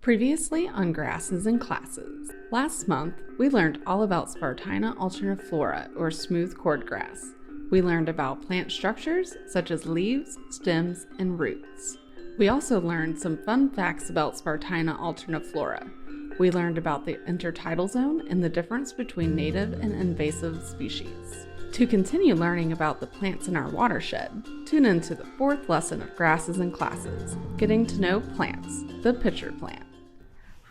Previously on Grasses and Classes. Last month, we learned all about Spartina alterniflora, or smooth cordgrass. We learned about plant structures such as leaves, stems, and roots. We also learned some fun facts about Spartina alterniflora. We learned about the intertidal zone and the difference between native and invasive species. To continue learning about the plants in our watershed, tune into the fourth lesson of Grasses and Classes, Getting to Know Plants, the pitcher plant.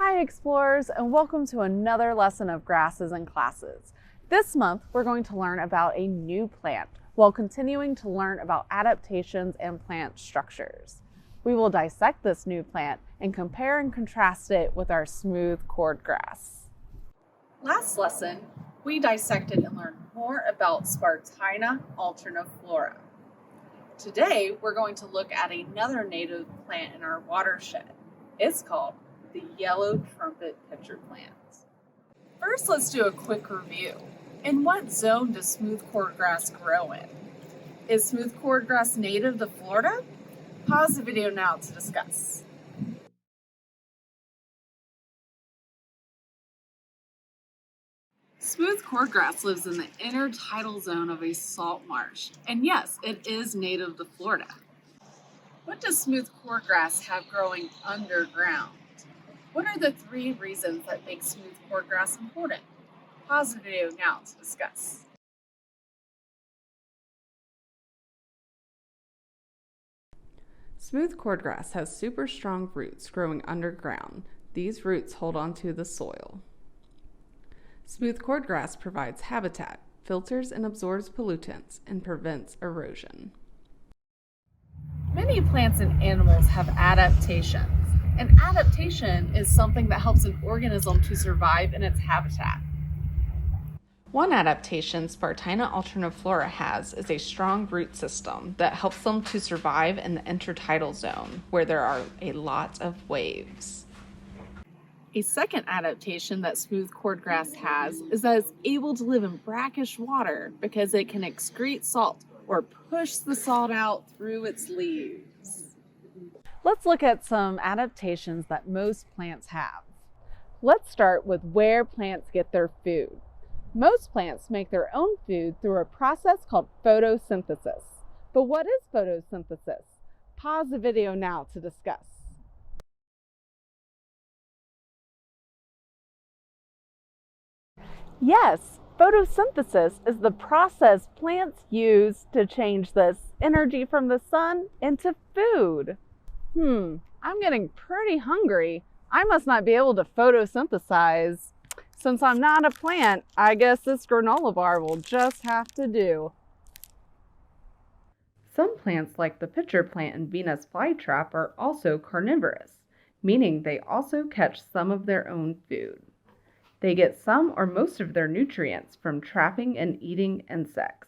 Hi explorers, and welcome to another lesson of Grasses and Classes. This month we're going to learn about a new plant while continuing to learn about adaptations and plant structures. We will dissect this new plant and compare and contrast it with our smooth cordgrass. Last lesson, we dissected and learned more about Spartina alterniflora. Today we're going to look at another native plant in our watershed. It's called the yellow trumpet pitcher plant. First, let's do a quick review. In what zone does smooth cordgrass grow in? Is smooth cordgrass native to Florida? Pause the video now to discuss. Smooth cordgrass lives in the intertidal zone of a salt marsh, and yes, it is native to Florida. What does smooth cordgrass have growing underground? What are the 3 reasons that make smooth cordgrass important? Pause the video now to discuss. Smooth cordgrass has super strong roots growing underground. These roots hold onto the soil. Smooth cordgrass provides habitat, filters and absorbs pollutants, and prevents erosion. Many plants and animals have adaptations. An adaptation is something that helps an organism to survive in its habitat. One adaptation Spartina alterniflora has is a strong root system that helps them to survive in the intertidal zone, where there are a lot of waves. A second adaptation that smooth cordgrass has is that it's able to live in brackish water because it can excrete salt or push the salt out through its leaves. Let's look at some adaptations that most plants have. Let's start with where plants get their food. Most plants make their own food through a process called photosynthesis. But what is photosynthesis? Pause the video now to discuss. Yes, photosynthesis is the process plants use to change this energy from the sun into food. I'm getting pretty hungry. I must not be able to photosynthesize. Since I'm not a plant, I guess this granola bar will just have to do. Some plants like the pitcher plant and Venus flytrap are also carnivorous, meaning they also catch some of their own food. They get some or most of their nutrients from trapping and eating insects.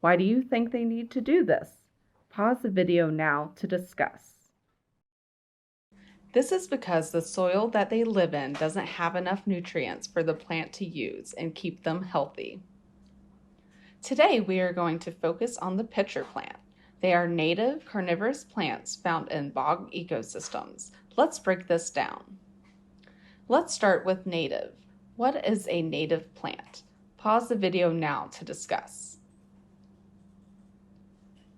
Why do you think they need to do this? Pause the video now to discuss. This is because the soil that they live in doesn't have enough nutrients for the plant to use and keep them healthy. Today we are going to focus on the pitcher plant. They are native carnivorous plants found in bog ecosystems. Let's break this down. Let's start with native. What is a native plant? Pause the video now to discuss.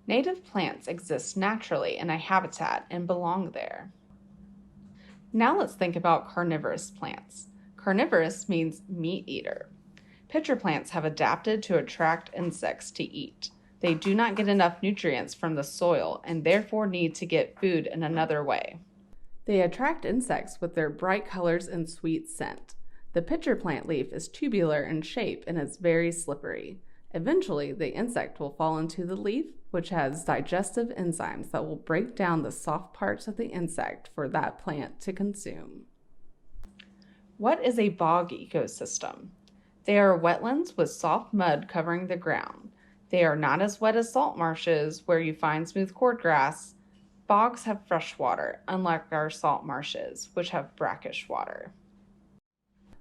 Native plants exist naturally in a habitat and belong there. Now let's think about carnivorous plants. Carnivorous means meat eater. Pitcher plants have adapted to attract insects to eat. They do not get enough nutrients from the soil and therefore need to get food in another way. They attract insects with their bright colors and sweet scent. The pitcher plant leaf is tubular in shape and is very slippery. Eventually, the insect will fall into the leaf, which has digestive enzymes that will break down the soft parts of the insect for that plant to consume. What is a bog ecosystem? They are wetlands with soft mud covering the ground. They are not as wet as salt marshes where you find smooth cordgrass. Bogs have fresh water, unlike our salt marshes, which have brackish water.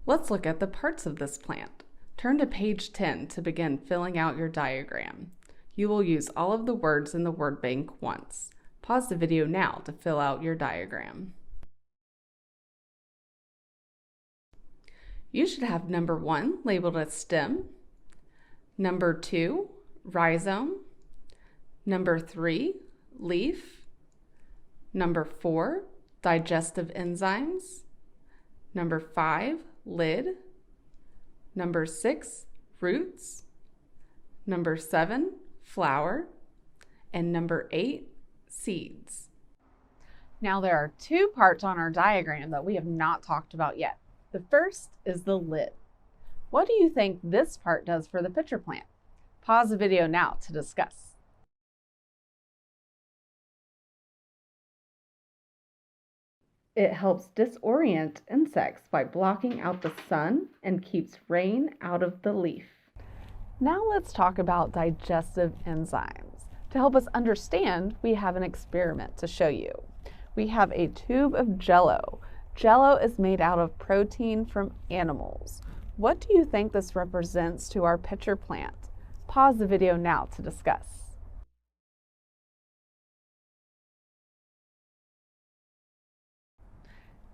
Let's look at the parts of this plant. Turn to page 10 to begin filling out your diagram. You will use all of the words in the word bank once. Pause the video now to fill out your diagram. You should have number 1 labeled as stem, number 2, rhizome, number 3, leaf, number 4, digestive enzymes, number 5, lid, number 6, roots, number 7, flower, and number 8, seeds. Now there are 2 parts on our diagram that we have not talked about yet. The first is the lid. What do you think this part does for the pitcher plant? Pause the video now to discuss. It helps disorient insects by blocking out the sun and keeps rain out of the leaf. Now let's talk about digestive enzymes. To help us understand, we have an experiment to show you. We have a tube of Jell-O. Jell-O is made out of protein from animals. What do you think this represents to our pitcher plant? Pause the video now to discuss.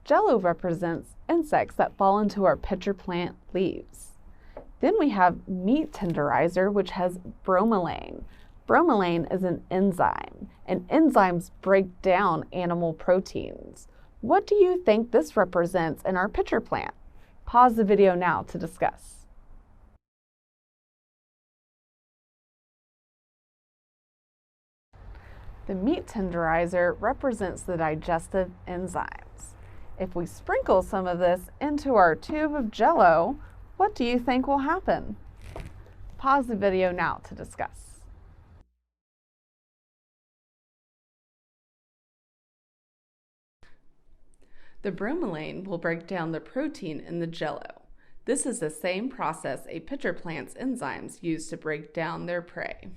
Jell-O represents insects that fall into our pitcher plant leaves. Then we have meat tenderizer, which has bromelain. Bromelain is an enzyme, and enzymes break down animal proteins. What do you think this represents in our pitcher plant? Pause the video now to discuss. The meat tenderizer represents the digestive enzymes. If we sprinkle some of this into our tube of Jell-O, what do you think will happen? Pause the video now to discuss. The bromelain will break down the protein in the Jell-O. This is the same process a pitcher plant's enzymes use to break down their prey.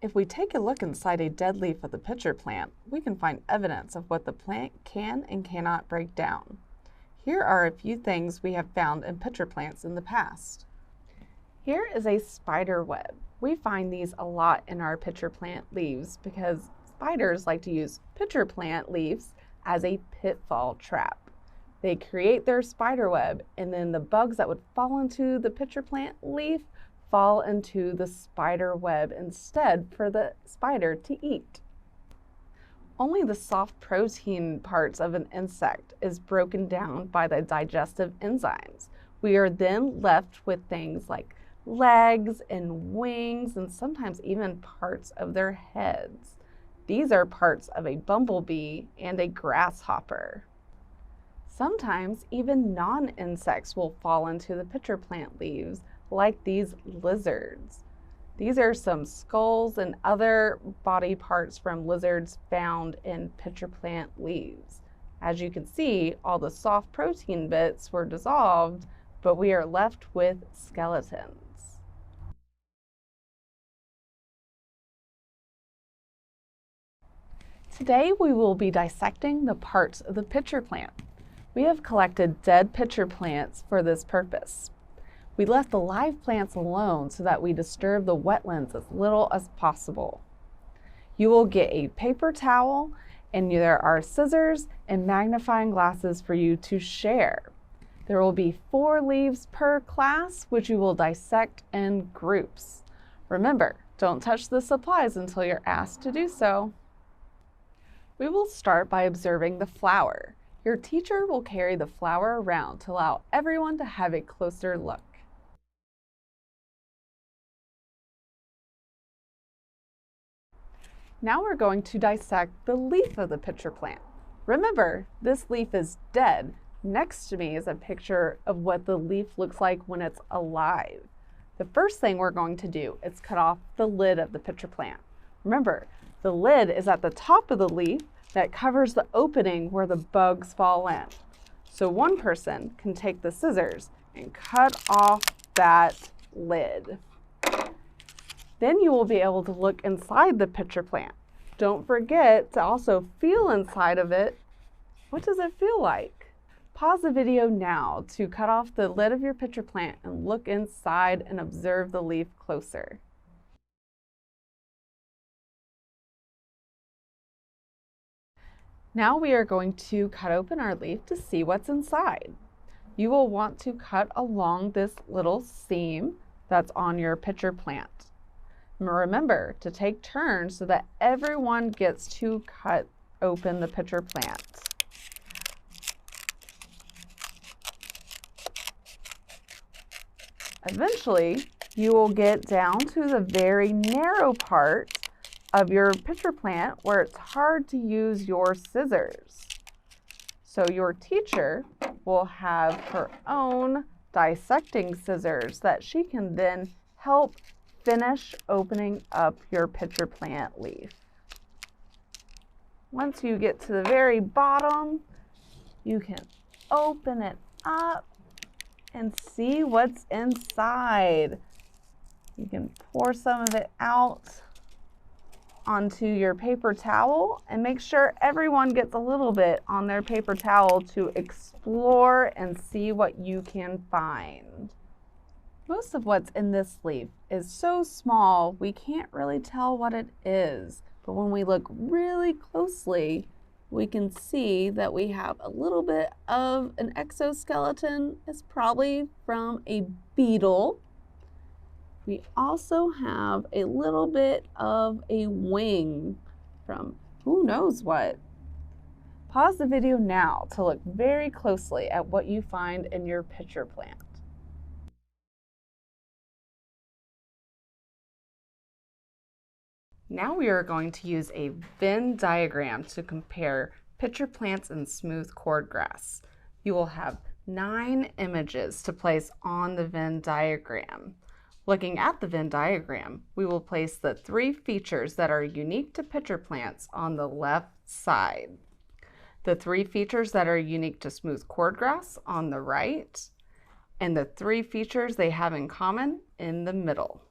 If we take a look inside a dead leaf of the pitcher plant, we can find evidence of what the plant can and cannot break down. Here are a few things we have found in pitcher plants in the past. Here is a spider web. We find these a lot in our pitcher plant leaves because spiders like to use pitcher plant leaves as a pitfall trap. They create their spider web, and then the bugs that would fall into the pitcher plant leaf fall into the spider web instead for the spider to eat. Only the soft protein parts of an insect is broken down by the digestive enzymes. We are then left with things like legs and wings and sometimes even parts of their heads. These are parts of a bumblebee and a grasshopper. Sometimes even non-insects will fall into the pitcher plant leaves, like these lizards. These are some skulls and other body parts from lizards found in pitcher plant leaves. As you can see, all the soft protein bits were dissolved, but we are left with skeletons. Today we will be dissecting the parts of the pitcher plant. We have collected dead pitcher plants for this purpose. We left the live plants alone so that we disturb the wetlands as little as possible. You will get a paper towel, and there are scissors and magnifying glasses for you to share. There will be 4 leaves per class, which you will dissect in groups. Remember, don't touch the supplies until you're asked to do so. We will start by observing the flower. Your teacher will carry the flower around to allow everyone to have a closer look. Now we're going to dissect the leaf of the pitcher plant. Remember, this leaf is dead. Next to me is a picture of what the leaf looks like when it's alive. The first thing we're going to do is cut off the lid of the pitcher plant. Remember, the lid is at the top of the leaf that covers the opening where the bugs fall in. So one person can take the scissors and cut off that lid. Then you will be able to look inside the pitcher plant. Don't forget to also feel inside of it. What does it feel like? Pause the video now to cut off the lid of your pitcher plant and look inside and observe the leaf closer. Now we are going to cut open our leaf to see what's inside. you will want to cut along this little seam that's on your pitcher plant. Remember to take turns so that everyone gets to cut open the pitcher plant. Eventually, you will get down to the very narrow part of your pitcher plant where it's hard to use your scissors. So your teacher will have her own dissecting scissors that she can then help finish opening up your pitcher plant leaf. Once you get to the very bottom, you can open it up and see what's inside. You can pour some of it out onto your paper towel and make sure everyone gets a little bit on their paper towel to explore and see what you can find. Most of what's in this leaf is so small we can't really tell what it is, but when we look really closely, we can see that we have a little bit of an exoskeleton. It's probably from a beetle. We also have a little bit of a wing from who knows what. Pause the video now to look very closely at what you find in your pitcher plant. Now we are going to use a Venn diagram to compare pitcher plants and smooth cordgrass. You will have 9 images to place on the Venn diagram. Looking at the Venn diagram, we will place the 3 features that are unique to pitcher plants on the left side, the 3 features that are unique to smooth cordgrass on the right, and the 3 features they have in common in the middle.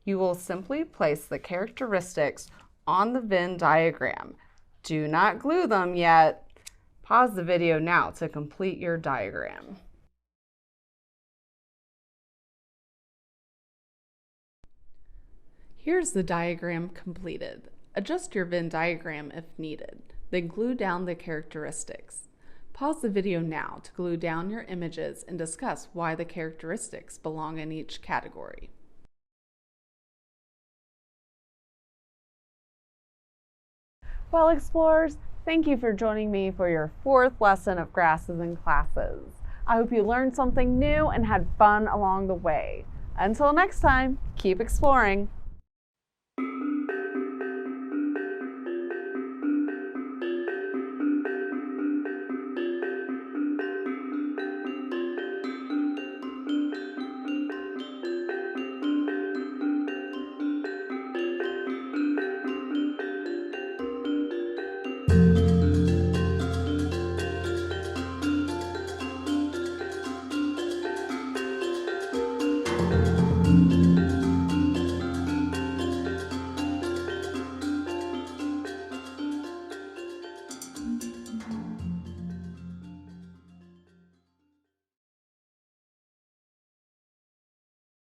You will simply place the characteristics on the Venn diagram. Do not glue them yet. Pause the video now to complete your diagram. Here's the diagram completed. Adjust your Venn diagram if needed, then glue down the characteristics. Pause the video now to glue down your images and discuss why the characteristics belong in each category. Well, explorers, thank you for joining me for your 4th lesson of Grasses and Classes. I hope you learned something new and had fun along the way. Until next time, keep exploring.